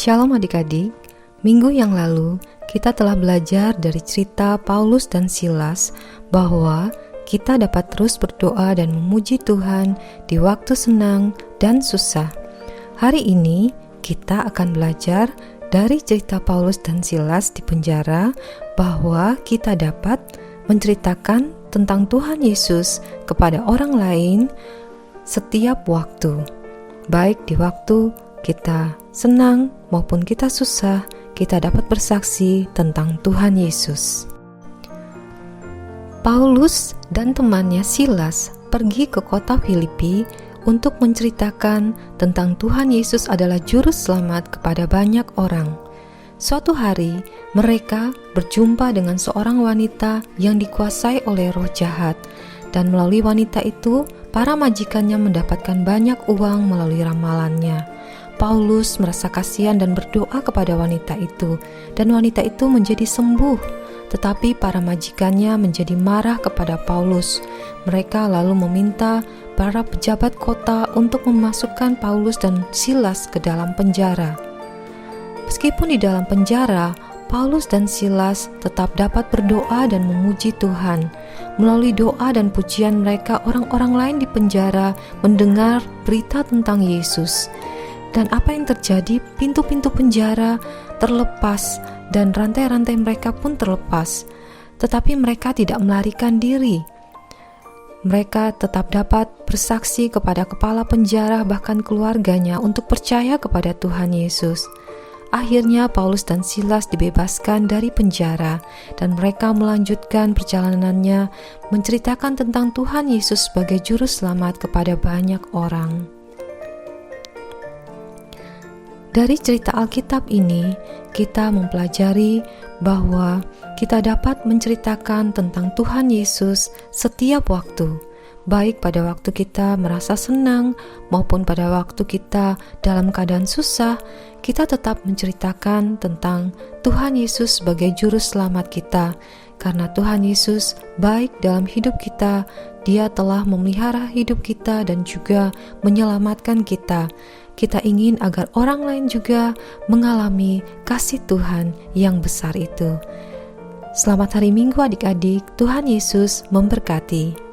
Shalom adik-adik, minggu yang lalu kita telah belajar dari cerita Paulus dan Silas bahwa kita dapat terus berdoa dan memuji Tuhan di waktu senang dan susah. Hari ini kita akan belajar dari cerita Paulus dan Silas di penjara bahwa kita dapat menceritakan tentang Tuhan Yesus kepada orang lain setiap waktu, baik di waktu kita senang maupun kita susah, kita dapat bersaksi tentang Tuhan Yesus. Paulus dan temannya Silas pergi ke kota Filipi untuk menceritakan tentang Tuhan Yesus adalah juru selamat kepada banyak orang. Suatu hari, mereka berjumpa dengan seorang wanita yang dikuasai oleh roh jahat, dan melalui wanita itu, para majikannya mendapatkan banyak uang melalui ramalannya. Paulus merasa kasihan dan berdoa kepada wanita itu, dan wanita itu menjadi sembuh. Tetapi para majikannya menjadi marah kepada Paulus. Mereka lalu meminta para pejabat kota untuk memasukkan Paulus dan Silas ke dalam penjara. Meskipun di dalam penjara, Paulus dan Silas tetap dapat berdoa dan memuji Tuhan. Melalui doa dan pujian mereka, orang-orang lain di penjara mendengar berita tentang Yesus. Dan apa yang terjadi? Pintu-pintu penjara terlepas dan rantai-rantai mereka pun terlepas. Tetapi mereka tidak melarikan diri. Mereka tetap dapat bersaksi kepada kepala penjara bahkan keluarganya untuk percaya kepada Tuhan Yesus. Akhirnya Paulus dan Silas dibebaskan dari penjara dan mereka melanjutkan perjalanannya menceritakan tentang Tuhan Yesus sebagai juru selamat kepada banyak orang. Dari cerita Alkitab ini, kita mempelajari bahwa kita dapat menceritakan tentang Tuhan Yesus setiap waktu, baik pada waktu kita merasa senang maupun pada waktu kita dalam keadaan susah. Kita tetap menceritakan tentang Tuhan Yesus sebagai juru selamat kita, karena Tuhan Yesus baik dalam hidup kita. Dia telah memelihara hidup kita dan juga menyelamatkan kita. Kita ingin agar orang lain juga mengalami kasih Tuhan yang besar itu. Selamat hari Minggu adik-adik, Tuhan Yesus memberkati.